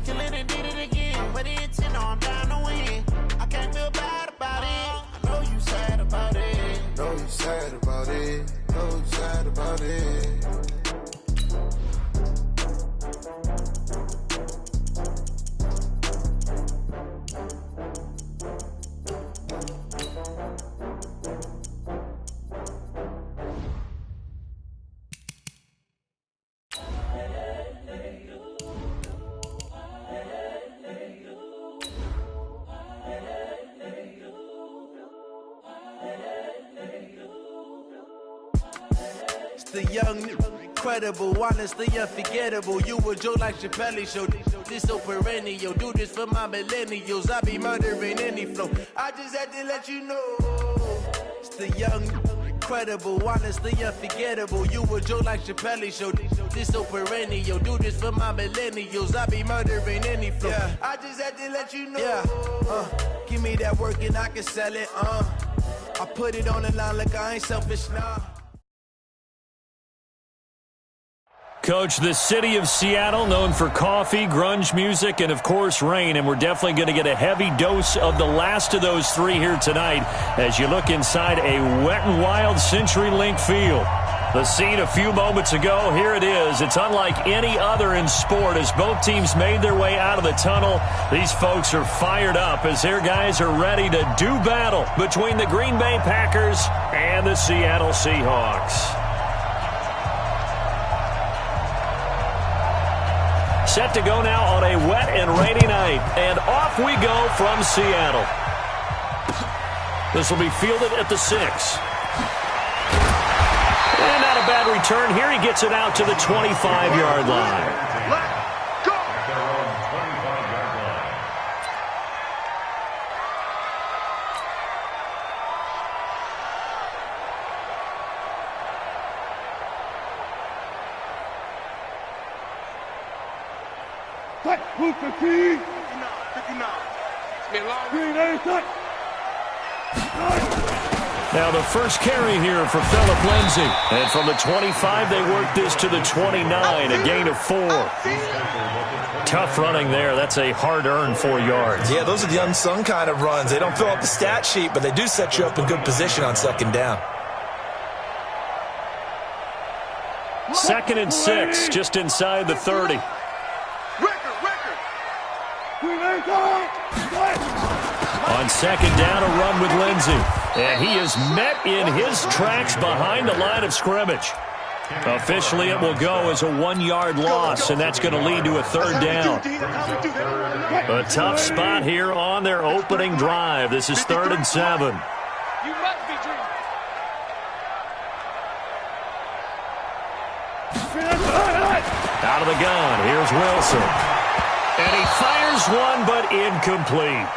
kill it and did it again. But the intent, no, I'm down to win. I can't feel bad about it. I know you sad about it. Know you sad about it. Know you sad about it. The young, incredible, honestly unforgettable. You a joke like Chappelle Show. This so perennial. Do this for my millennials. I be murdering any flow. I just had to let you know. It's the young, incredible, honestly unforgettable. You a joke like Chappelle Show. This so perennial. Do this for my millennials. I be murdering any flow. Yeah. I just had to let you know. Yeah. Give me that work and I can sell it. I put it on the line like I ain't selfish now. Coach, the city of Seattle, known for coffee, grunge music, and, of course, rain. And we're definitely going to get a heavy dose of the last of those three here tonight as you look inside a Wet n Wild CenturyLink field. The scene a few moments ago, here it is. It's unlike any other in sport as both teams made their way out of the tunnel. These folks are fired up as their guys are ready to do battle between the Green Bay Packers and the Seattle Seahawks. Set to go now on a wet and rainy night. And off we go from Seattle. This will be fielded at the 6. And not a bad return here. He gets it out to the 25-yard line. Let's go! Move the key. 59. It's been a long Green A, touch. Now the first carry here for Phillip Lindsay. And from the 25, they work this to the 29, a gain of 4. Tough running there. That's a hard-earned 4 yards. Yeah, those are the unsung kind of runs. They don't fill up the stat sheet, but they do set you up in good position on second down. 2nd and 6, just inside the 30. On second down, a run with Lindsay. And he is met in his tracks behind the line of scrimmage. Officially, it will go as a 1-yard loss, and that's going to lead to a 3rd down. A tough spot here on their opening drive. This is 3rd and 7. Out of the gun, here's Wilson. And he fires one, but incomplete.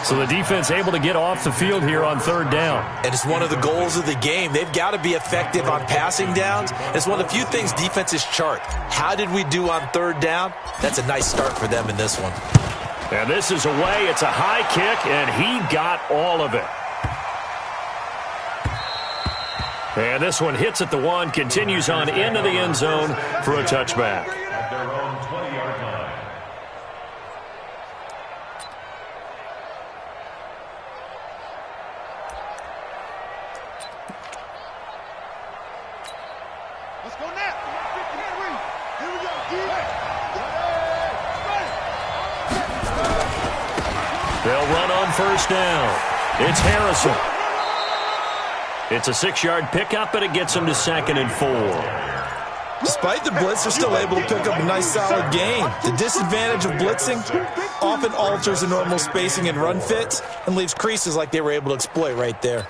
So the defense able to get off the field here on 3rd down. And it's one of the goals of the game. They've got to be effective on passing downs. It's one of the few things defenses chart. How did we do on 3rd down? That's a nice start for them in this one. And this is away. It's a high kick, and he got all of it. And this one hits at the 1, continues on into the end zone for a touchback. At their own 20-yard line. Let's go now. Here we go. They'll run on 1st down. It's Harrison. It's a 6-yard pickup, and it gets him to 2nd and 4. Despite the blitz, they're still able to pick up a nice, solid gain. The disadvantage of blitzing often alters the normal spacing and run fits and leaves creases like they were able to exploit right there.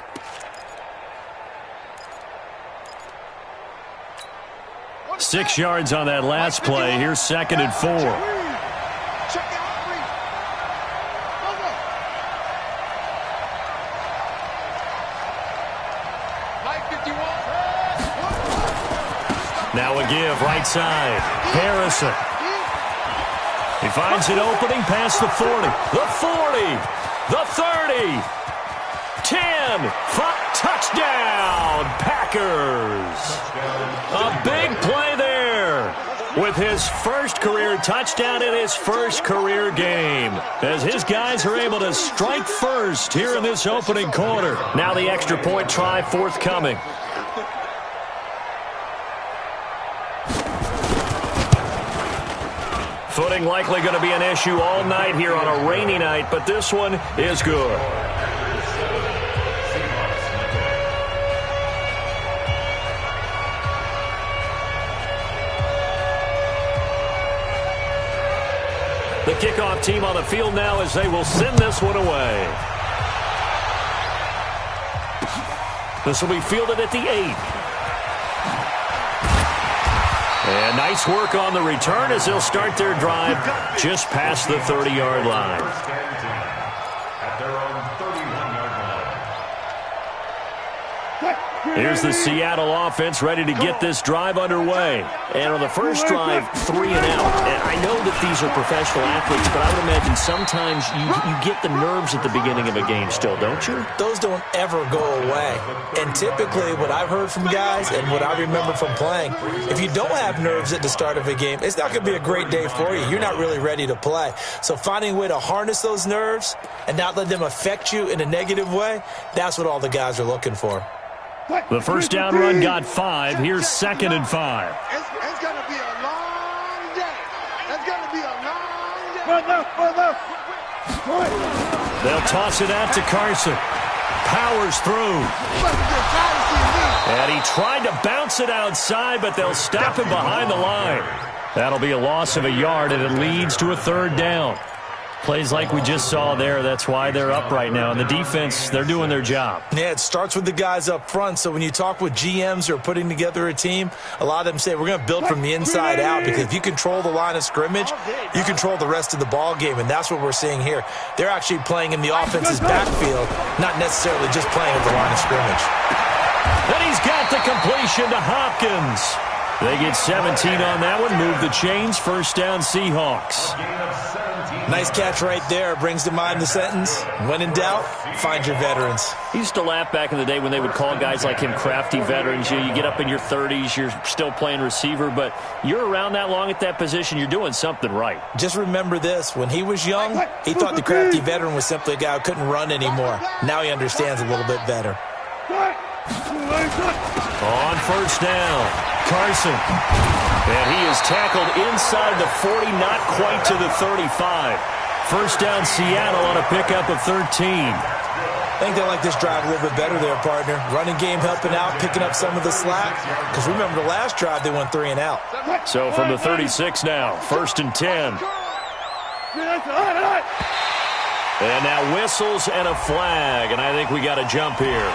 Six yards on that last play. Here's 2nd and 4. Now a give, right side. Harrison. He finds an opening past the 40. The 40. The 30. 10. Touchdown, Packers. A big play there. with his first career touchdown in his first career game, as his guys are able to strike first here in this opening quarter. Now the extra point try forthcoming. Footing likely going to be an issue all night here on a rainy night, but this one is good. The kickoff team on the field now as they will send this one away. This will be fielded at the 8. And nice work on the return as they'll start their drive just past the 30-yard line. At their own 31-yard line. Here's the Seattle offense ready to get this drive underway. And on the first drive, 3 and out. And I know that these are professional athletes, but I would imagine sometimes you get the nerves at the beginning of a game still, don't you? Those don't ever go away. And typically what I've heard from guys and what I remember from playing, if you don't have nerves at the start of a game, it's not going to be a great day for you. You're not really ready to play. So finding a way to harness those nerves and not let them affect you in a negative way, that's what all the guys are looking for. The first down run got 5. Here's 2nd and 5. It's going to be a long day. It's going to be a long day. They'll toss it out to Carson. Powers through. And he tried to bounce it outside, but they'll stop him behind the line. That'll be a loss of a yard, and it leads to a 3rd down. Plays like we just saw there, that's why they're up right now. And the defense, they're doing their job. Yeah, it starts with the guys up front. So when you talk with GMs who are putting together a team, a lot of them say we're going to build from the inside out, because if you control the line of scrimmage, you control the rest of the ball game, and that's what we're seeing here. They're actually playing in the offense's backfield, not necessarily just playing at the line of scrimmage. And he's got the completion to Hopkins. They get 17 on that one, move the chains, 1st down Seahawks. Nice catch right there. Brings to mind the sentence, when in doubt, find your veterans. He used to laugh back in the day when they would call guys like him crafty veterans. You get up in your 30s, you're still playing receiver, but you're around that long at that position, you're doing something right. Just remember this. When he was young, he thought the crafty veteran was simply a guy who couldn't run anymore. Now he understands a little bit better. On 1st down, Carson. And he is tackled inside the 40, not quite to the 35. 1st down Seattle on a pickup of 13. I think they like this drive a little bit better there, partner. Running game helping out, picking up some of the slack. Because remember, the last drive they went 3 and out. So from the 36 now, 1st and 10. And now whistles and a flag. And I think we got a jump here.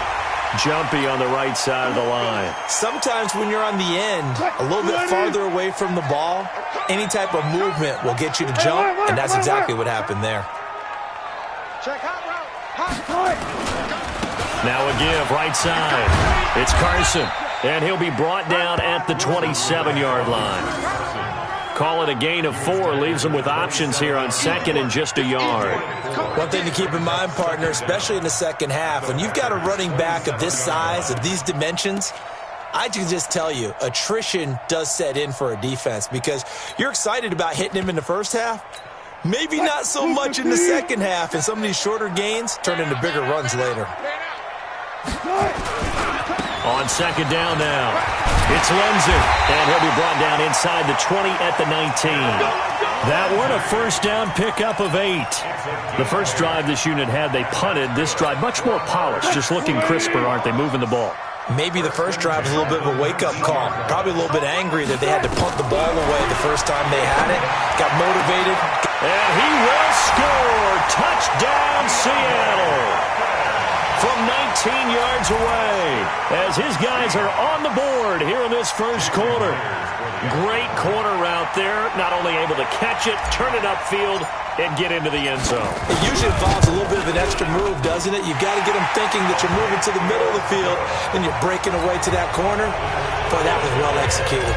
Jumpy on the right side of the line. Sometimes when you're on the end, a little bit farther away from the ball, any type of movement will get you to jump, and that's exactly what happened there. Now a give, right side. It's Carson, and he'll be brought down at the 27-yard line. Call it a gain of 4, leaves him with options here on 2nd and just a yard. One thing to keep in mind, partner, especially in the second half, when you've got a running back of this size, of these dimensions, I can just tell you, attrition does set in for a defense, because you're excited about hitting him in the first half. Maybe not so much in the second half, and some of these shorter gains turn into bigger runs later. On 2nd down now, it's Lindsey, and he'll be brought down inside the 20 at the 19. That one a 1st down pickup of 8. The first drive this unit had, they punted. This drive much more polished, just looking crisper, aren't they, moving the ball? Maybe the first drive was a little bit of a wake-up call. Probably a little bit angry that they had to punt the ball away the first time they had it. Got motivated. And he will score. Touchdown, Seattle. From 19 yards away, as his guys are on the board here in this first quarter. Great corner route there, not only able to catch it, turn it upfield, and get into the end zone. It usually involves a little bit of an extra move, doesn't it? You've got to get them thinking that you're moving to the middle of the field, and you're breaking away to that corner. Boy, that was well executed.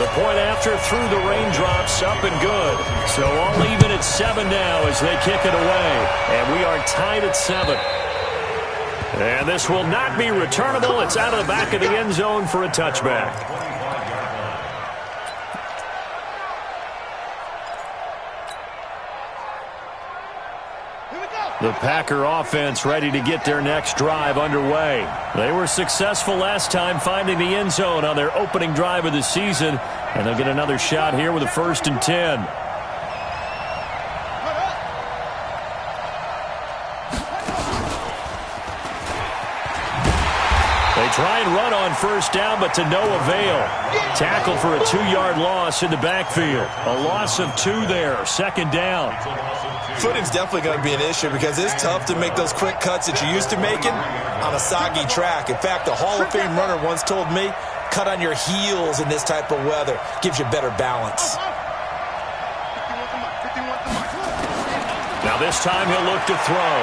The point after through the raindrops, up and good. So all even at 7 now as they kick it away. And we are tied at 7. And this will not be returnable. It's out of the back of the end zone for a touchback. The Packer offense ready to get their next drive underway. They were successful last time finding the end zone on their opening drive of the season, and they'll get another shot here with a 1st and 10. They try and run on 1st down, but to no avail. Tackle for a 2-yard loss in the backfield. A loss of 2 there, 2nd down. Footing's definitely going to be an issue because it's tough to make those quick cuts that you're used to making on a soggy track. In fact, a Hall of Fame runner once told me, cut on your heels in this type of weather. Gives you better balance. Now this time he'll look to throw.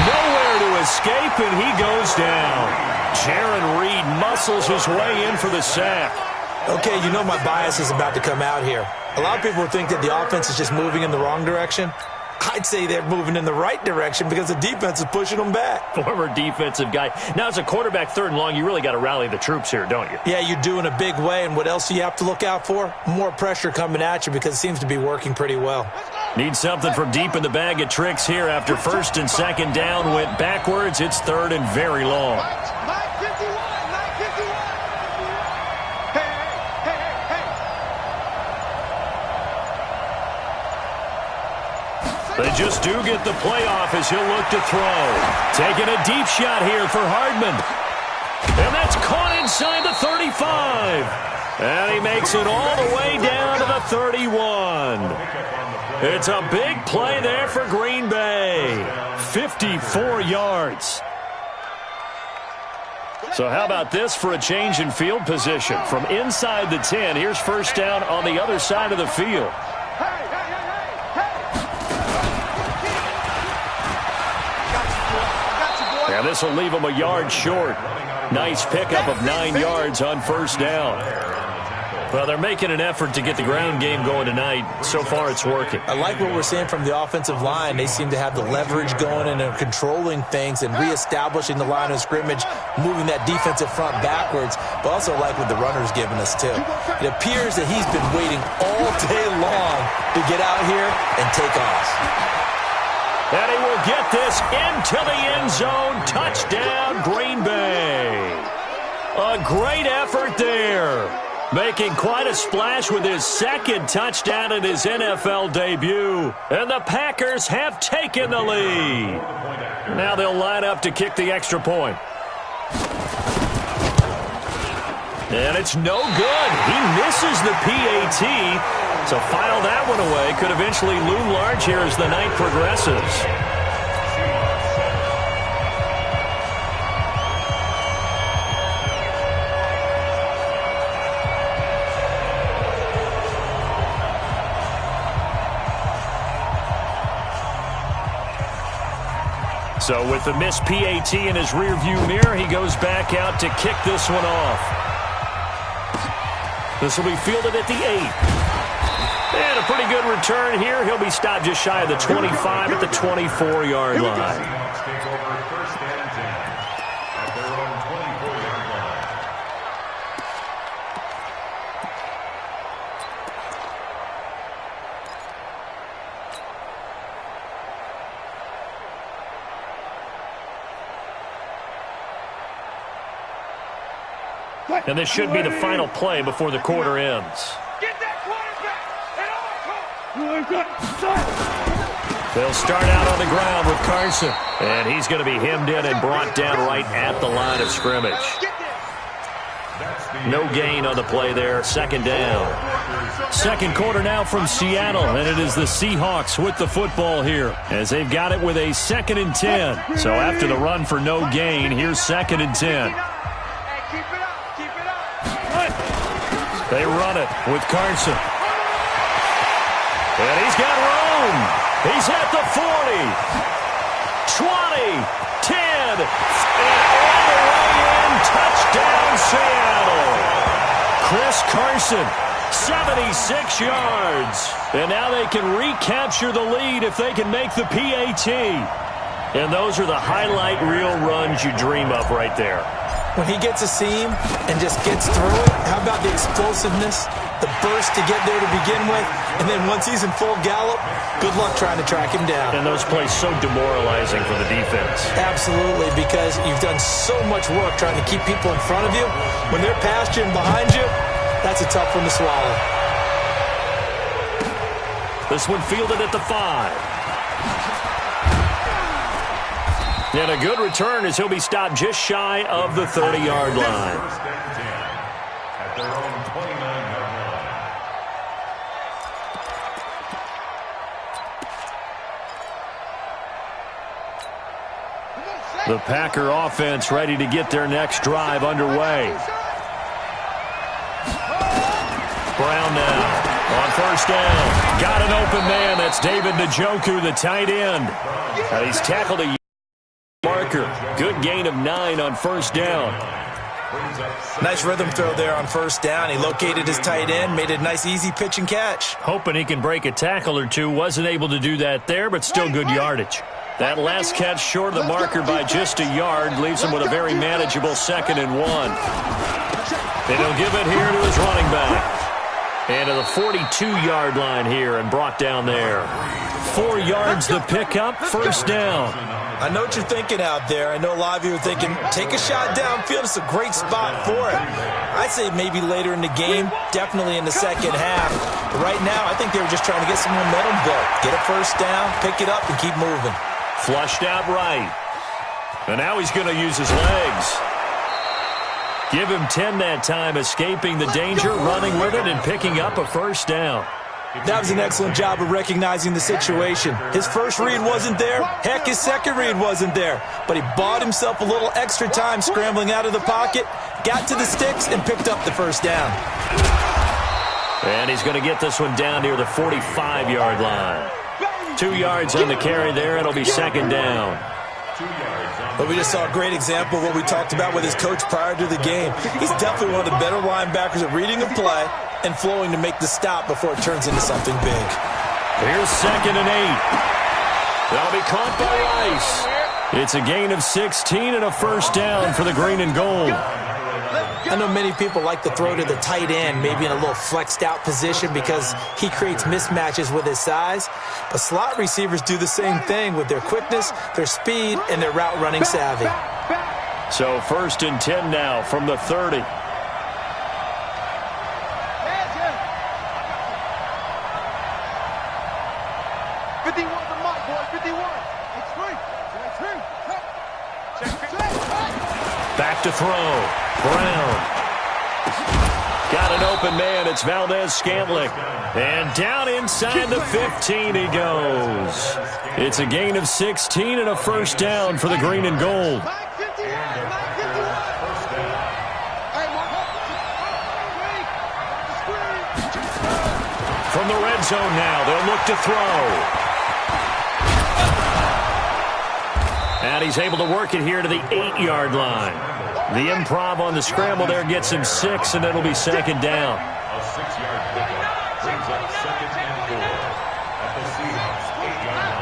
Nowhere to escape, and he goes down. Jaron Reed muscles his way in for the sack. Okay, you know my bias is about to come out here. A lot of people think that the offense is just moving in the wrong direction. I'd say they're moving in the right direction because the defense is pushing them back. Former defensive guy. Now, as a quarterback 3rd and long, you really got to rally the troops here, don't you? Yeah, you do in a big way, and what else do you have to look out for? More pressure coming at you because it seems to be working pretty well. Need something from deep in the bag of tricks here after 1st and 2nd down went backwards. It's 3rd and very long. They just do get the playoff as he'll look to throw. Taking a deep shot here for Hardman. And that's caught inside the 35. And he makes it all the way down to the 31. It's a big play there for Green Bay. 54 yards. So how about this for a change in field position? From inside the 10, here's 1st down on the other side of the field. And this will leave him a yard short. Nice pickup of 9 yards on 1st down. Well, they're making an effort to get the ground game going tonight. So far, it's working. I like what we're seeing from the offensive line. They seem to have the leverage going and they're controlling things and reestablishing the line of scrimmage, moving that defensive front backwards, but also like what the runner's giving us, too. It appears that he's been waiting all day long to get out here and take off. And he will get this into the end zone. Touchdown, Green Bay. A great effort there. Making quite a splash with his 2nd touchdown in his NFL debut. And the Packers have taken the lead. Now they'll line up to kick the extra point. And it's no good. He misses the PAT. So file that one away. Could eventually loom large here as the night progresses. So with the missed PAT in his rearview mirror, he goes back out to kick this one off. This will be fielded at the 8. And a pretty good return here. He'll be stopped just shy of the 25 at the 24-yard line. And this should be the final play before the quarter ends. They'll start out on the ground with Carson. And he's going to be hemmed in and brought down right at the line of scrimmage. No gain on the play there. 2nd down. 2nd quarter now from Seattle. And it is the Seahawks with the football here as they've got it with a 2nd and 10. So after the run for no gain, here's 2nd and 10. They run it with Carson. And he's got room. He's at the 40. 20. 10. And all the way in. Touchdown, Seattle. Chris Carson, 76 yards. And now they can recapture the lead if they can make the PAT. And those are the highlight reel runs you dream of right there. when he gets a seam and just gets through it, how about the explosiveness, the burst to get there to begin with, and then once he's in full gallop, good luck trying to track him down. And those plays so demoralizing for the defense. Absolutely, because you've done so much work trying to keep people in front of you. When they're past you and behind you, that's a tough one to swallow. This one fielded at the 5. And a good return as he'll be stopped just shy of the 30-yard line. First and 10 at their own 29-yard line. The Packer offense ready to get their next drive underway. Brown now on first down. Got an open man. That's David Njoku, the tight end. And he's tackled a marker. Good gain of 9 on first down. Nice rhythm throw there on first down. He located his tight end, made a nice easy pitch and catch. Hoping he can break a tackle or two. Wasn't able to do that there, but still good yardage. That last catch short of the marker by just a yard leaves him with a very manageable 2nd and 1. And he'll give it here to his running back. And to the 42-yard line here and brought down there. 4 yards the pickup, first down. I know what you're thinking out there. I know a lot of you are thinking, take a shot downfield. It's a great spot for it. I'd say maybe later in the game, definitely in the second half. But right now, I think they were just trying to get some momentum built. Get a first down, pick it up, and keep moving. Flushed out right. And now he's going to use his legs. Give him 10 that time, escaping the danger, running with it, and picking up a first down. That was an excellent job of recognizing the situation. His first read wasn't there. Heck, his second read wasn't there. But he bought himself a little extra time scrambling out of the pocket, got to the sticks, and picked up the first down. And he's going to get this one down near the 45-yard line. 2 yards on the carry there. It'll be second down. But we just saw a great example of what we talked about with his coach prior to the game. He's definitely one of the better linebackers at reading a play and flowing to make the stop before it turns into something big. Here's 2nd and 8. That'll be caught by Rice. It's a gain of 16 and a first down for the green and gold. I know many people like to throw to the tight end, maybe in a little flexed out position because he creates mismatches with his size. But slot receivers do the same thing with their quickness, their speed, and their route running savvy. So 1st and 10 now from the 30. Back to throw. Brown. Got an open man. It's Valdez-Scantling. And down inside the 15 he goes. It's a gain of 16 and a first down for the green and gold. From the red zone now, they'll look to throw. And he's able to work it here to the 8-yard line. The improv on the scramble there gets him 6, and it'll be second down. A 6-yard pickup brings up 2nd and 4 at the Seahawks 8-yard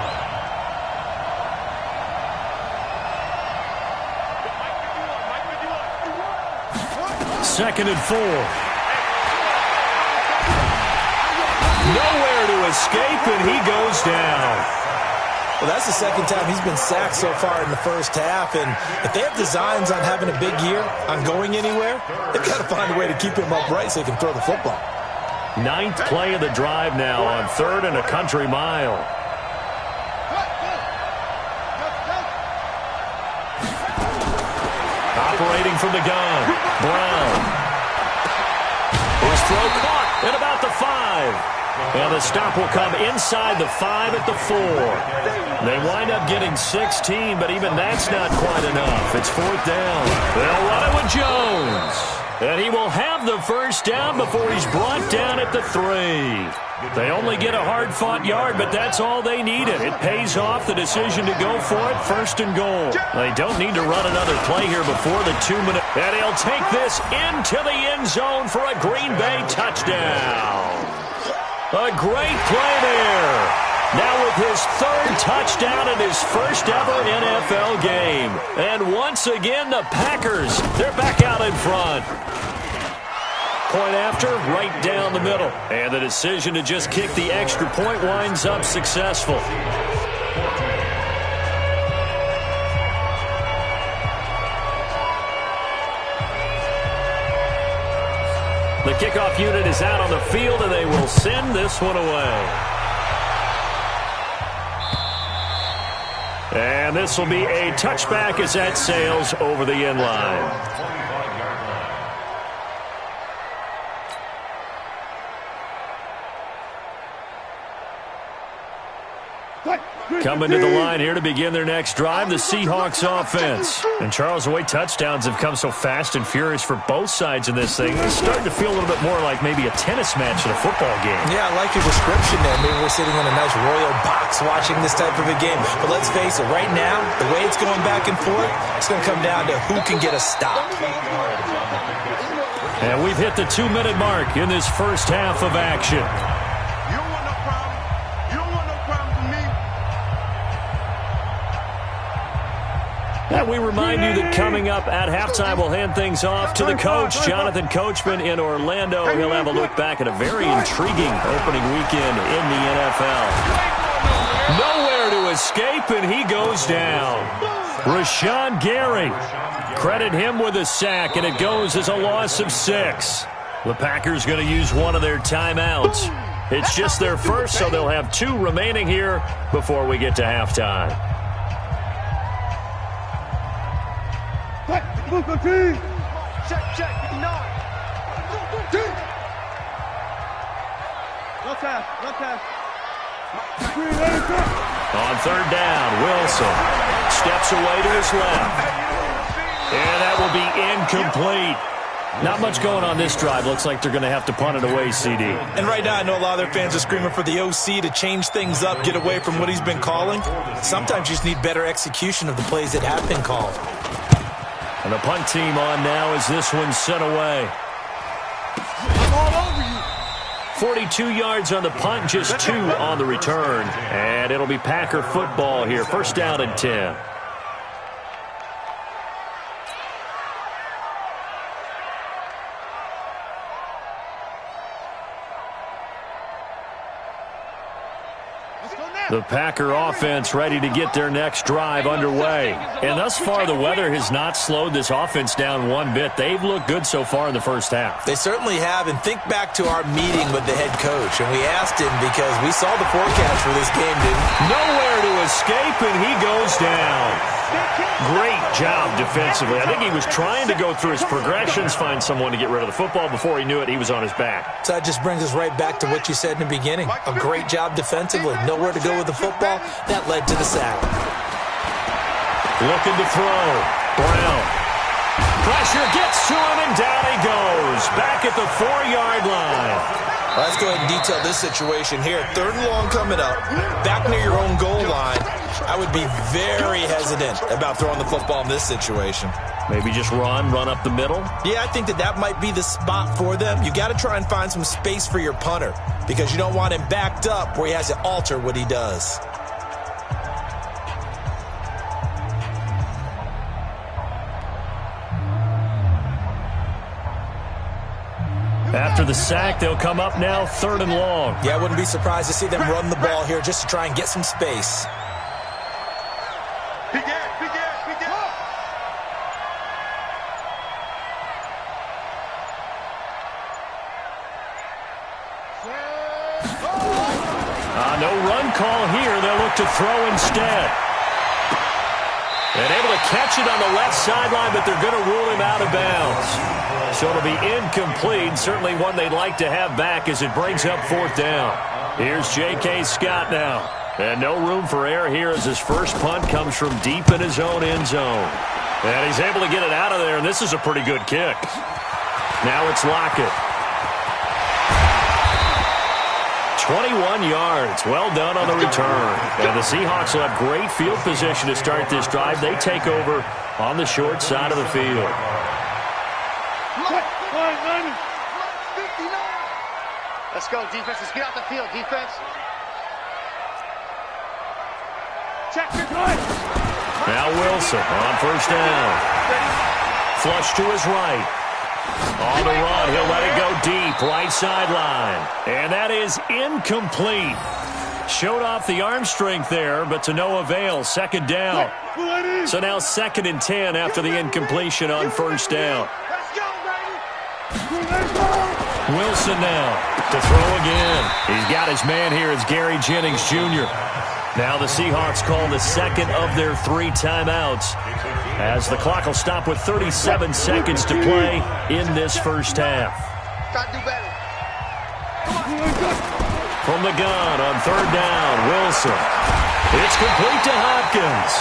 line. 2nd and 4. Nowhere to escape, and he goes down. Well, that's the second time he's been sacked so far in the first half, and if they have designs on having a big year, on going anywhere, they've got to find a way to keep him upright so he can throw the football. 9th play of the drive now on 3rd and a country mile. Operating from the gun, Brown. His throw caught at about the 5. And the stop will come inside the 5 at the 4. They wind up getting 16, but even that's not quite enough. It's 4th down. They'll run it with Jones. And he will have the first down before he's brought down at the 3. They only get a hard-fought yard, but that's all they needed. It pays off the decision to go for it, 1st and goal. They don't need to run another play here before the 2-minute. And he'll take this into the end zone for a Green Bay touchdown. A great play there Now with his third touchdown in his first ever NFL game. And once again, the Packers, they're back out in front. Point after, right down the middle. And the decision to just kick the extra point winds up successful. The kickoff unit is out on the field, and they will send this one away. And this will be a touchback as that sails over the end line. Coming to the line here to begin their next drive, the Seahawks offense. And Charles, the way touchdowns have come so fast and furious for both sides in this thing, it's starting to feel a little bit more like maybe a tennis match in a football game. Yeah, I like your description there. Maybe we're sitting in a nice royal box watching this type of a game. But let's face it, right now, the way it's going back and forth, it's going to come down to who can get a stop. And we've hit the 2-minute mark in this first half of action. And we remind you that coming up at halftime, we'll hand things off to the coach, Jonathan Coachman in Orlando. He'll have a look back at a very intriguing opening weekend in the NFL. Nowhere to escape, and he goes down. Rashawn Gary, credit him with a sack, and it goes as a loss of 6. The Packers going to use one of their timeouts. It's just their first, so they'll have 2 remaining here before we get to halftime. Check. No pass. On third down, Wilson steps away to his left. And that will be incomplete. Not much going on this drive. Looks like they're going to have to punt it away, CD. And right now, I know a lot of their fans are screaming for the OC to change things up, get away from what he's been calling. Sometimes you just need better execution of the plays that have been called. And the punt team on now as this one's sent away. I'm all over you. 42 yards on the punt, just 2 on the return. And it'll be Packer football here. First down and 10. The Packer offense ready to get their next drive underway. And thus far, the weather has not slowed this offense down one bit. They've looked good so far in the first half. They certainly have. And think back to our meeting with the head coach. And we asked him because we saw the forecast for this game, didn't we? Nowhere to escape, and he goes down. Great job defensively. I think he was trying to go through his progressions, find someone to get rid of the football. Before he knew it, he was on his back. So that just brings us right back to what you said in the beginning. A great job defensively. Nowhere to go with the football. That led to the sack. Looking to throw. Brown. Pressure gets to him, and down he goes. Back at the 4-yard line. Let's go ahead and detail this situation here. 3rd and long coming up. Back near your own goal line. I would be very hesitant about throwing the football in this situation. Maybe just run up the middle? Yeah, I think that might be the spot for them. You got to try and find some space for your punter because you don't want him backed up where he has to alter what he does. After the sack, they'll come up now 3rd and long. Yeah, I wouldn't be surprised to see them run the ball here just to try and get some space. No run call here. They'll look to throw instead. And able to catch it on the left sideline, but they're going to rule him out of bounds. So it'll be incomplete. Certainly one they'd like to have back as it brings up 4th down. Here's J.K. Scott now. And no room for error here as his first punt comes from deep in his own end zone. And he's able to get it out of there, and this is a pretty good kick. Now it's Lockett. 21 yards. Well done on the return. And the Seahawks will have great field position to start this drive. They take over on the short side of the field. Let's go, defense. Let's get out the field, defense. Now Wilson on first down. Flush to his right. On the run, he'll let it go deep, right sideline. And that is incomplete. Showed off the arm strength there, but to no avail. Second down. So now 2nd and 10 after the incompletion on first down. Wilson now to throw again. He's got his man here. It's Gary Jennings Jr. Now the Seahawks call the second of their 3 timeouts, as the clock will stop with 37 seconds to play in this first half. From the gun on 3rd down, Wilson. It's complete to Hopkins.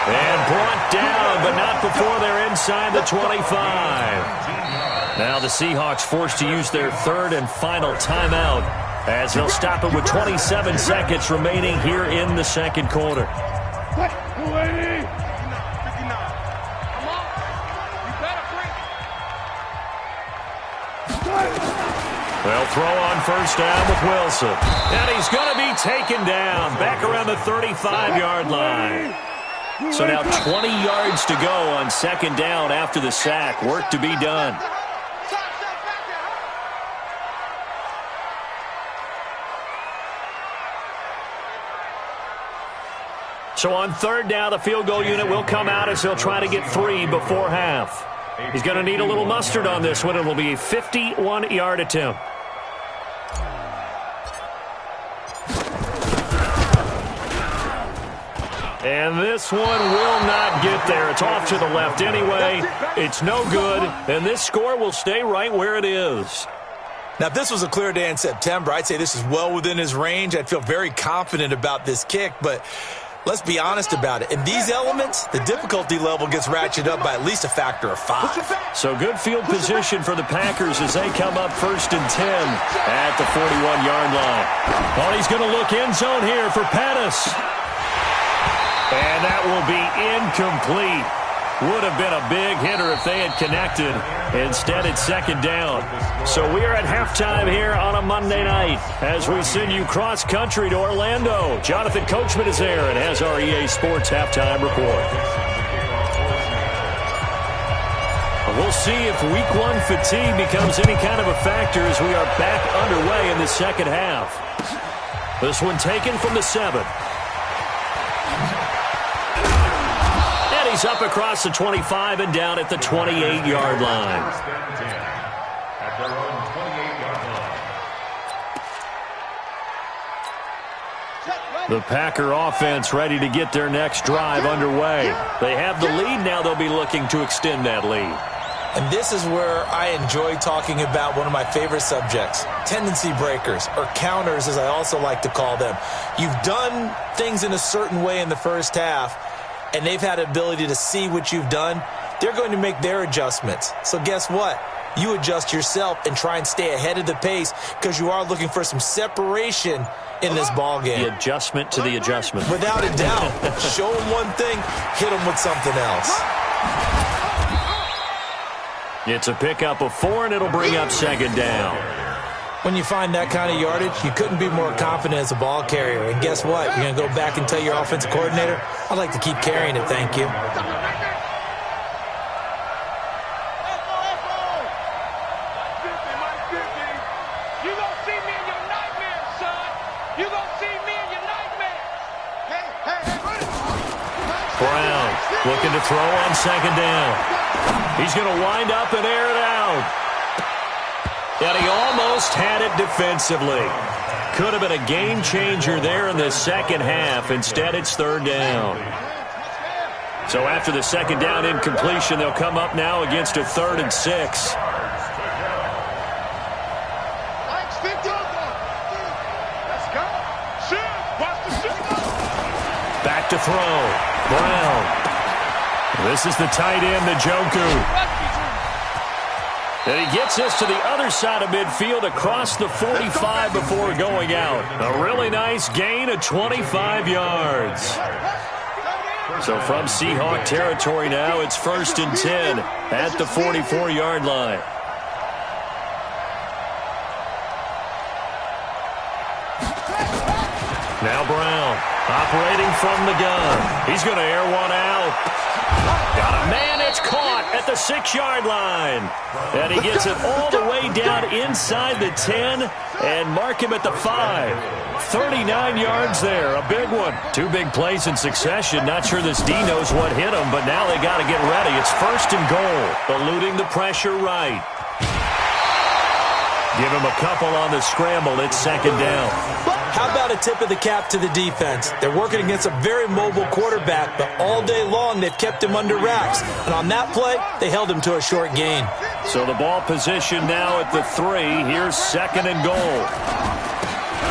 And brought down, but not before they're inside the 25. Now the Seahawks forced to use their 3rd and final timeout, as they'll stop it with 27 seconds remaining here in the 2nd quarter. They'll throw on first down with Wilson. And he's going to be taken down back around the 35-yard line. So now 20 yards to go on 2nd down after the sack. Work to be done. So on 3rd down, the field goal unit will come out as he'll try to get 3 before half. He's going to need a little mustard on this one. It will be a 51-yard attempt. And this one will not get there. It's off to the left anyway. It's no good, and this score will stay right where it is. Now, if this was a clear day in September, I'd say this is well within his range. I'd feel very confident about this kick, but let's be honest about it. In these elements, the difficulty level gets ratcheted up by at least a factor of 5. So good field position for the Packers as they come up 1st and 10 at the 41-yard line. Oh, he's going to look end zone here for Pettis. And that will be incomplete. Would have been a big hitter if they had connected. Instead, it's 2nd down. So we are at halftime here on a Monday night as we send you cross-country to Orlando. Jonathan Coachman is there and has our EA Sports halftime report. We'll see if Week 1 fatigue becomes any kind of a factor as we are back underway in the 2nd half. This one taken from the 7. He's up across the 25 and down at the 28-yard line. At their own 28-yard line. The Packer offense ready to get their next drive underway. They have the lead now. They'll be looking to extend that lead. And this is where I enjoy talking about one of my favorite subjects, tendency breakers, or counters as I also like to call them. You've done things in a certain way in the first half, and they've had the ability to see what you've done. They're going to make their adjustments. So guess what? You adjust yourself and try and stay ahead of the pace because you are looking for some separation in this ball game. The adjustment to the adjustment. Without a doubt. Show them one thing, hit them with something else. It's a pickup of 4, and it'll bring up 2nd down. When you find that kind of yardage, you couldn't be more confident as a ball carrier. And guess what? You're going to go back and tell your offensive coordinator, I'd like to keep carrying it, thank you. Brown looking to throw on 2nd down. He's going to wind up and air it out. And he almost had it defensively. Could have been a game changer there in the 2nd half. Instead, it's 3rd down. So after the 2nd down incompletion, they'll come up now against a 3rd and 6. Back to throw. Brown. This is the tight end, Njoku. And he gets us to the other side of midfield across the 45 before going out. A really nice gain of 25 yards. So from Seahawk territory now, it's 1st and 10 at the 44-yard line. Now Brown, operating from the gun. He's going to air one out. Got a man, it's caught at the 6-yard line. And he gets it all the way down inside the 10 and mark him at the 5. 39 yards there, a big one. 2 big plays in succession. Not sure this D knows what hit him, but now they got to get ready. It's 1st and goal. Eluding the pressure right. Give him a couple on the scramble. It's 2nd down. How about a tip of the cap to the defense? They're working against a very mobile quarterback, but all day long they've kept him under wraps. And on that play, they held him to a short gain. So the ball position now at the 3. Here's 2nd and goal.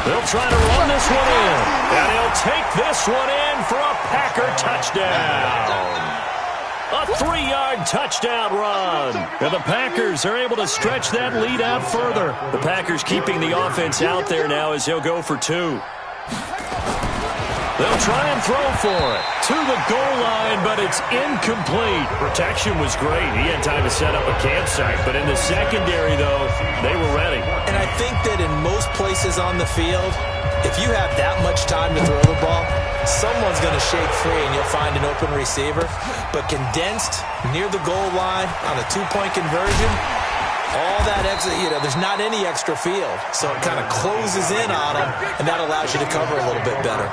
They'll try to run this one in. And he'll take this one in for a Packer touchdown. A 3-yard touchdown run. And the Packers are able to stretch that lead out further. The Packers keeping the offense out there now as they'll go for 2. They'll try and throw for it. To the goal line, but it's incomplete. Protection was great. He had time to set up a campsite. But in the secondary, though, they were ready. And I think that in most places on the field, if you have that much time to throw the ball, someone's going to shake free and you'll find an open receiver. But condensed near the goal line on a 2-point conversion, all that extra, there's not any extra field. So it kind of closes in on them, and that allows you to cover a little bit better.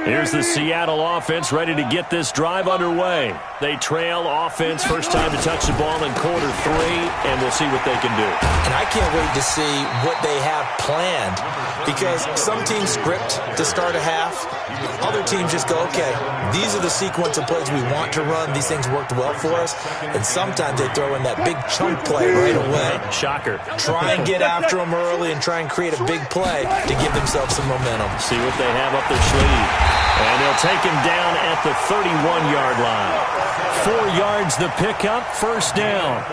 Here's the Seattle offense ready to get this drive underway. They trail offense, first time to touch the ball in quarter 3, and we'll see what they can do. And I can't wait to see what they have planned, because some teams script to start a half. Other teams just go, okay, these are the sequence of plays we want to run. These things worked well for us. And sometimes they throw in that big chunk play right away. Shocker. Try and get after them early and try and create a big play to give themselves some momentum. See what they have up their sleeve. And they'll take him down at the 31-yard line. 4 yards the pickup, 1st down.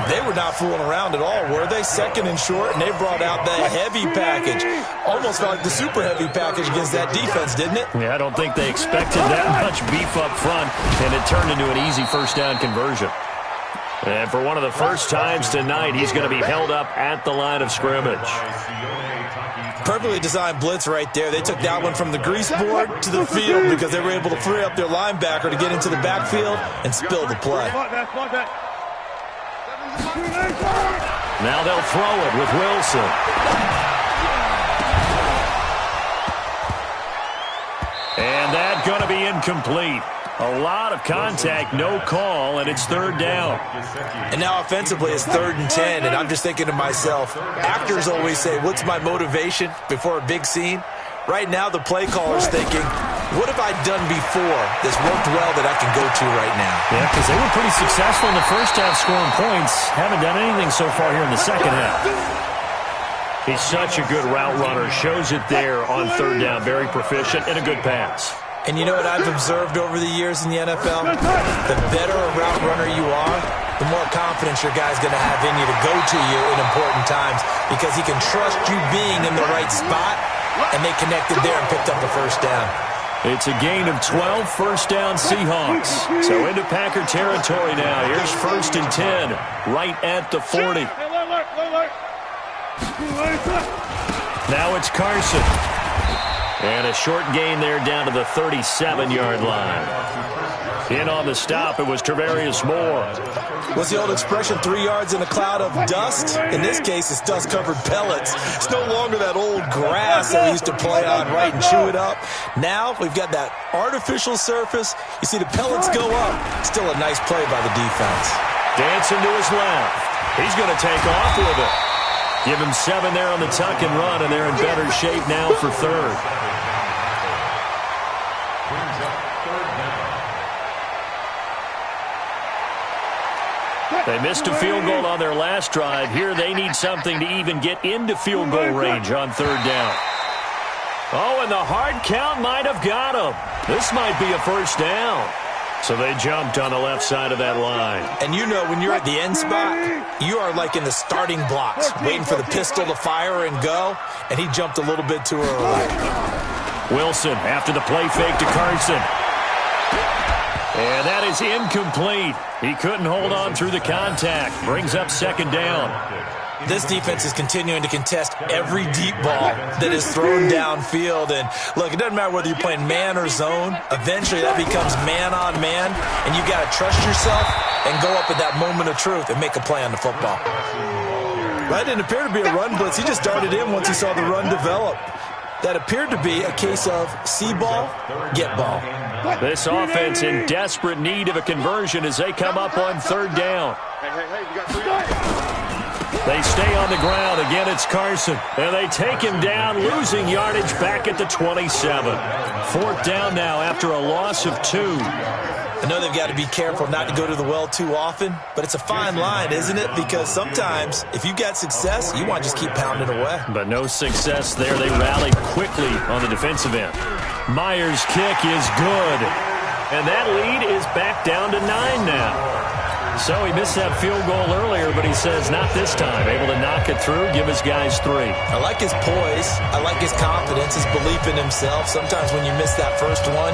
They were not fooling around at all, were they? 2nd and short, and they brought out the heavy package. Almost felt like the super heavy package against that defense, didn't it? Yeah, I don't think they expected that much beef up front, and it turned into an easy 1st down conversion. And for one of the first times tonight, he's going to be held up at the line of scrimmage. Perfectly designed blitz right there. They took that one from the grease board to the field because they were able to free up their linebacker to get into the backfield and spill the play. Now they'll throw it with Wilson. And that's going to be incomplete. A lot of contact, no call, and it's 3rd down. And now offensively it's 3rd and 10, and I'm just thinking to myself, actors always say, what's my motivation before a big scene? Right now the play caller's thinking, what have I done before that's worked well that I can go to right now? Yeah, because they were pretty successful in the first half scoring points. Haven't done anything so far here in the second half. He's such a good route runner. Shows it there on 3rd down. Very proficient and a good pass. And you know what I've observed over the years in the NFL? The better a route runner you are, the more confidence your guy's going to have in you to go to you in important times, because he can trust you being in the right spot, and they connected there and picked up the 1st down. It's a gain of 12, 1st down Seahawks. So into Packer territory now. Here's 1st and 10, right at the 40. Now it's Carson. And a short gain there down to the 37-yard line. In on the stop, it was Travarius Moore. What's the old expression, 3 yards in a cloud of dust? In this case, it's dust-covered pellets. It's no longer that old grass that we used to play on, right, and chew it up. Now we've got that artificial surface. You see the pellets go up. Still a nice play by the defense. Dancing to his left. He's going to take off with it. Give him 7 there on the tuck and run, and they're in better shape now for 3rd. They missed a field goal on their last drive. Here they need something to even get into field goal range on 3rd down. Oh, and the hard count might have got him. This might be a 1st down. So they jumped on the left side of that line. And you know, when you're at the end spot, you are like in the starting blocks, waiting for the pistol to fire and go, and he jumped a little bit too early. Wilson after the play fake to Carson. And that is incomplete. He couldn't hold on through the contact. Brings up second down. This defense is continuing to contest every deep ball that is thrown downfield. And, look, it doesn't matter whether you're playing man or zone. Eventually that becomes man on man, and you got to trust yourself and go up at that moment of truth and make a play on the football. That didn't appear to be a run blitz. He just darted in once he saw the run develop. That appeared to be a case of see ball, get ball. This offense in desperate need of a conversion as they come up on third down. They stay on the ground. Again, it's Carson. And they take him down, losing yardage back at the 27. Fourth down now after a loss of 2. I know they've got to be careful not to go to the well too often, but it's a fine line, isn't it? Because sometimes, if you got success, you want to just keep pounding away. But no success there. They rallied quickly on the defensive end. Myers' kick is good. And that lead is back down to 9 now. So he missed that field goal earlier, but he says not this time. Able to knock it through, give his guys 3. I like his poise. I like his confidence, his belief in himself. Sometimes when you miss that first one,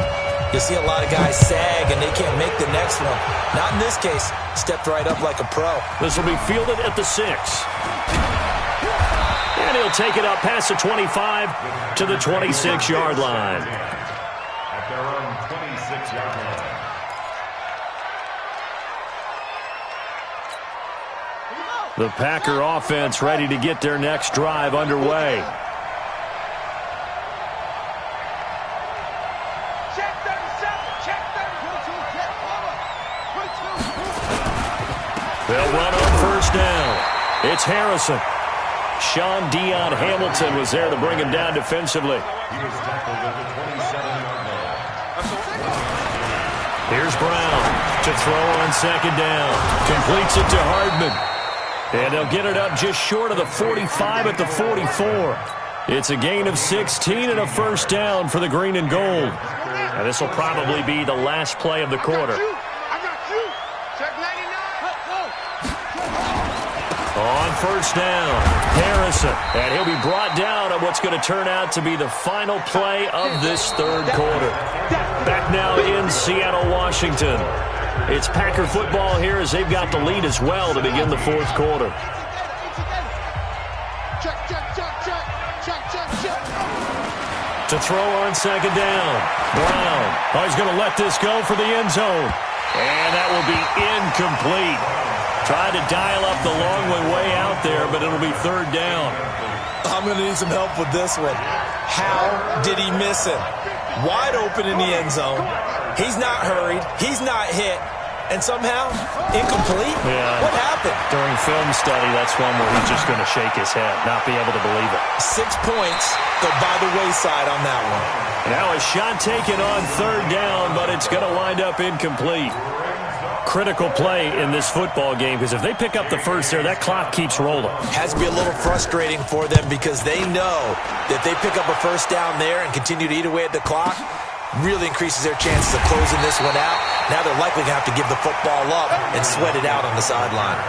you'll see a lot of guys sag and they can't make the next one. Not in this case. Stepped right up like a pro. This will be fielded at the 6. And he'll take it up past the 25 to the 26-yard line. At their own 26-yard line. The Packer offense ready to get their next drive underway. Check 37. Check 32. They'll run on first down. It's Harrison. Sean Dion Hamilton was there to bring him down defensively. He was tackled at the 27-yard line. Here's Brown to throw on second down. Completes it to Hardman. And they'll get it up just short of the 45 at the 44. It's a gain of 16 and a first down for the green and gold. And this will probably be the last play of the quarter. I got you. Check 99. On first down, Harrison. And he'll be brought down on what's going to turn out to be the final play of this third quarter. Back now in Seattle, Washington. It's Packer football here as they've got the lead as well to begin the fourth quarter. To throw on second down, Brown. Oh, he's going to let this go for the end zone. And that will be incomplete. Tried to dial up the long way out there, but it'll be third down. I'm going to need some help with this one. How did he miss him? Wide open in the end zone. He's not hurried. He's not hit. And somehow, incomplete? Yeah. What happened? During film study, that's one where he's just going to shake his head, not be able to believe it. 6 points go by the wayside on that one. Now a shot taken on third down, but it's going to wind up incomplete. Critical play in this football game, because if they pick up the first there, that clock keeps rolling. Has to be a little frustrating for them because they know that they pick up a first down there and continue to eat away at the clock, really increases their chances of closing this one out. Now they're likely going to have to give the football up and sweat it out on the sideline.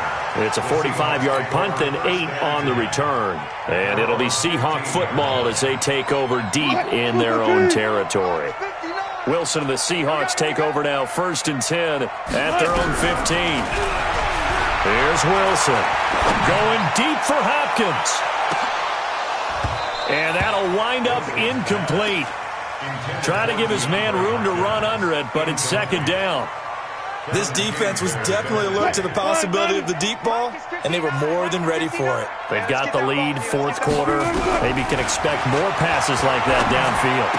It's a 45-yard punt, then 8 on the return. And it'll be Seahawk football as they take over deep in their own territory. Wilson and the Seahawks take over now, 1st and 10 at their own 15. Here's Wilson going deep for Hopkins. And that'll wind up incomplete. Try to give his man room to run under it, but it's second down. This defense was definitely alert to the possibility of the deep ball, and they were more than ready for it. They've got the lead, fourth quarter. Maybe can expect more passes like that downfield.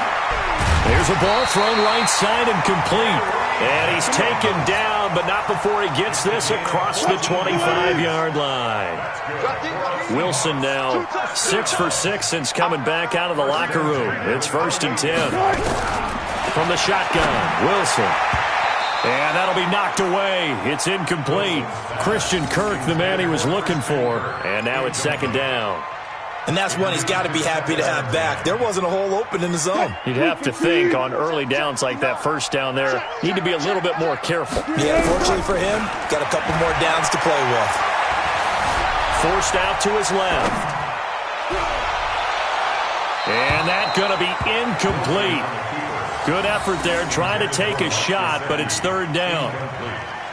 There's a ball thrown right side and complete. And he's taken down, but not before he gets this across the 25-yard line. Wilson now 6 for 6 since coming back out of the locker room. It's 1st and 10. From the shotgun, Wilson. And that'll be knocked away. It's incomplete. Christian Kirk, the man he was looking for. And now it's second down. And that's one he's got to be happy to have back. There wasn't a hole open in the zone. You'd have to think on early downs like that first down there, need to be a little bit more careful. Yeah, fortunately for him, got a couple more downs to play with. Forced out to his left. And that's going to be incomplete. Good effort there, trying to take a shot, but it's third down.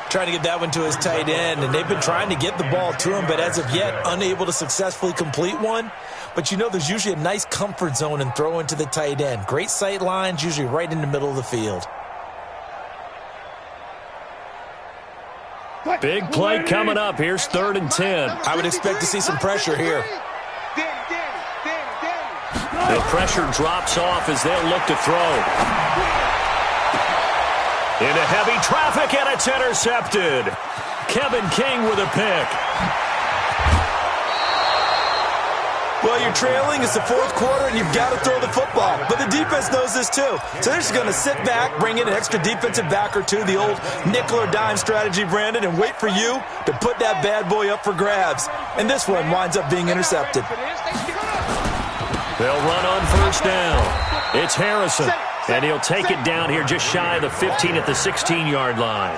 Trying to get that one to his tight end, and they've been trying to get the ball to him, but as of yet, unable to successfully complete one. But you know there's usually a nice comfort zone in throwing to the tight end. Great sight lines, usually right in the middle of the field. Big play coming up. Here's 3rd and 10. I would expect to see some pressure here. The pressure drops off as they'll look to throw. Into heavy traffic, and it's intercepted. Kevin King with a pick. Well, you're trailing. It's the 4th quarter, and you've got to throw the football. But the defense knows this, too. So they're just going to sit back, bring in an extra defensive back or two, the old nickel or dime strategy, Brandon, and wait for you to put that bad boy up for grabs. And this one winds up being intercepted. They'll run on 1st down. It's Harrison, and he'll take it down here just shy of the 15 at the 16-yard line.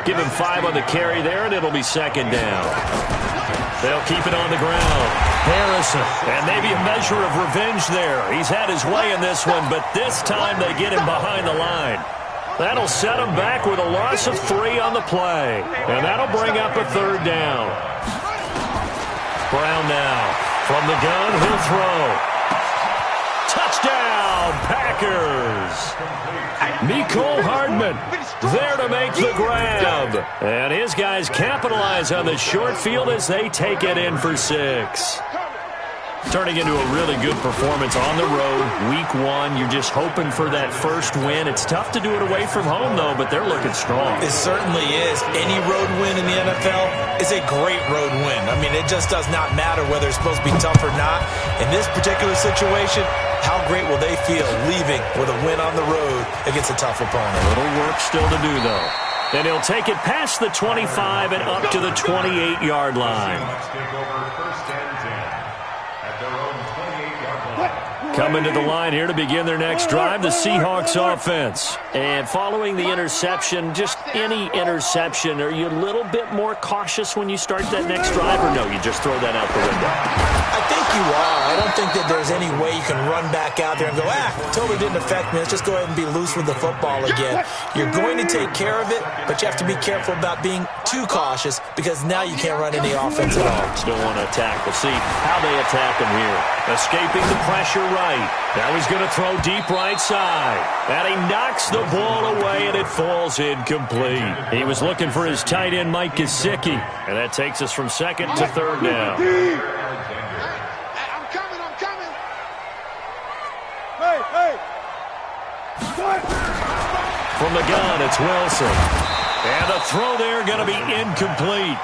Give him 5 on the carry there, and it'll be 2nd down. They'll keep it on the ground. Harrison, and maybe a measure of revenge there. He's had his way in this one, but this time they get him behind the line. That'll set him back with a loss of 3 on the play, and that'll bring up a 3rd down. Brown now. From the gun, he'll throw. Touchdown, Packers! Mecole Hardman there to make the grab. And his guys capitalize on the short field as they take it in for 6. Turning into a really good performance on the road. Week 1, you're just hoping for that first win. It's tough to do it away from home, though, but they're looking strong. It certainly is. Any road win in the NFL is a great road win. I mean, it just does not matter whether it's supposed to be tough or not. In this particular situation, how great will they feel leaving with a win on the road against a tough opponent? A little work still to do, though. And he'll take it past the 25 and up to the 28-yard line. Coming to the line here to begin their next drive, the Seahawks offense. And following the interception, just any interception, are you a little bit more cautious when you start that next drive, or no, you just throw that out the window? I think you are. I don't think that there's any way you can run back out there and go, totally didn't affect me. Let's just go ahead and be loose with the football again. You're going to take care of it, but you have to be careful about being too cautious because now you can't run any offense at all. Still want to attack. We'll see how they attack him here. Escaping the pressure right. Now he's going to throw deep right side. And he knocks the ball away, and it falls incomplete. He was looking for his tight end, Mike Gesicki. And that takes us from 2nd to 3rd down. From the gun, it's Wilson. And the throw there going to be incomplete.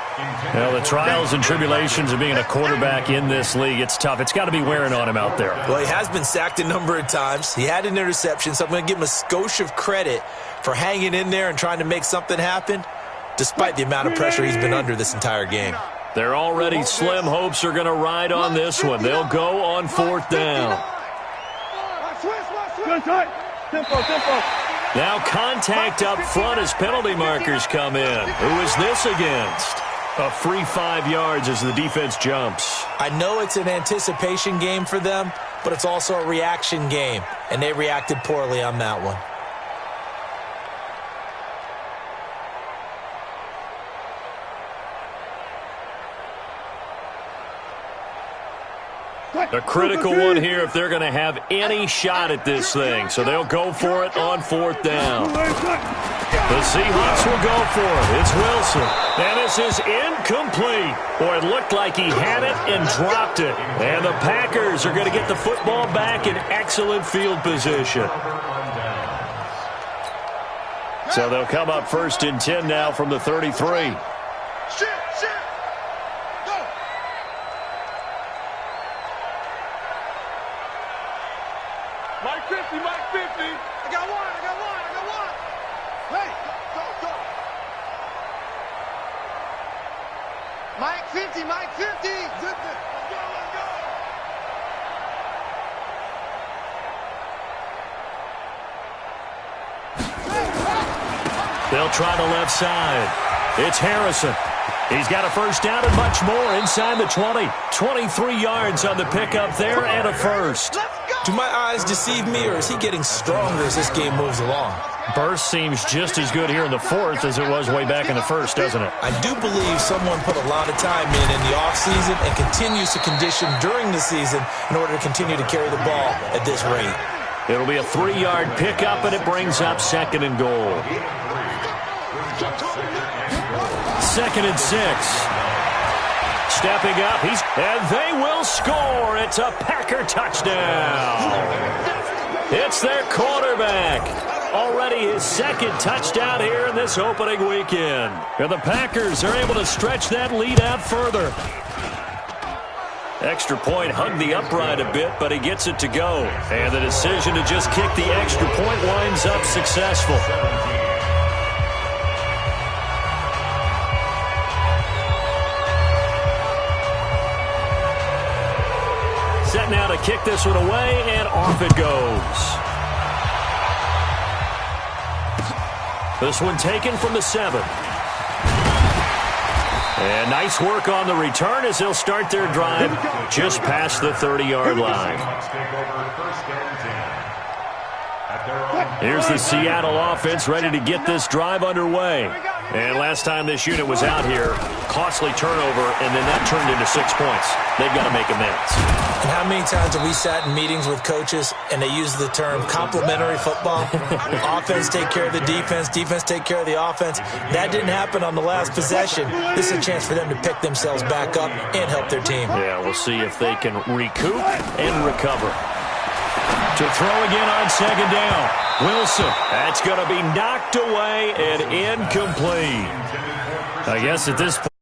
Well, the trials and tribulations of being a quarterback in this league, it's tough. It's got to be wearing on him out there. Well, he has been sacked a number of times. He had an interception, so I'm going to give him a skosh of credit for hanging in there and trying to make something happen, despite the amount of pressure he's been under this entire game. Their already slim hopes are going to ride on this one. They'll go on 4th down. Now contact up front as penalty markers come in. Who is this against? A free 5 yards as the defense jumps. I know it's an anticipation game for them, but it's also a reaction game, and they reacted poorly on that one. A critical one here if they're going to have any shot at this thing. So they'll go for it on 4th down. The Seahawks will go for it. It's Wilson. And this is incomplete. Boy, it looked like he had it and dropped it. And the Packers are going to get the football back in excellent field position. So they'll come up 1st and 10 now from the 33. They'll try the left side. It's Harrison. He's got a 1st down and much more inside the 20. 23 yards on the pickup there and a 1st. Do my eyes deceive me, or is he getting stronger as this game moves along? Burst seems just as good here in the fourth as it was way back in the first, doesn't it? I do believe someone put a lot of time in the offseason and continues to condition during the season in order to continue to carry the ball at this rate. It'll be a 3-yard pickup, and it brings up 2nd and goal. 2nd and 6. Stepping up, and they will score. It's a Packer touchdown. It's their quarterback. Already his 2nd touchdown here in this opening weekend. And the Packers are able to stretch that lead out further. Extra point hugged the upright a bit, but he gets it to go. And the decision to just kick the extra point winds up successful. Set now to kick this one away, and off it goes. This one taken from the 7. And nice work on the return as they'll start their drive just past the 30-yard line. Here's the Seattle offense ready to get this drive underway. And last time this unit was out here, costly turnover, and then that turned into 6 points. They've got to make amends. And how many times have we sat in meetings with coaches and they use the term complementary football? Offense take care of the defense, defense take care of the offense. That didn't happen on the last possession. This is a chance for them to pick themselves back up and help their team. Yeah, we'll see if they can recoup and recover. To throw again on 2nd down. Wilson, that's going to be knocked away and incomplete. I guess at this point,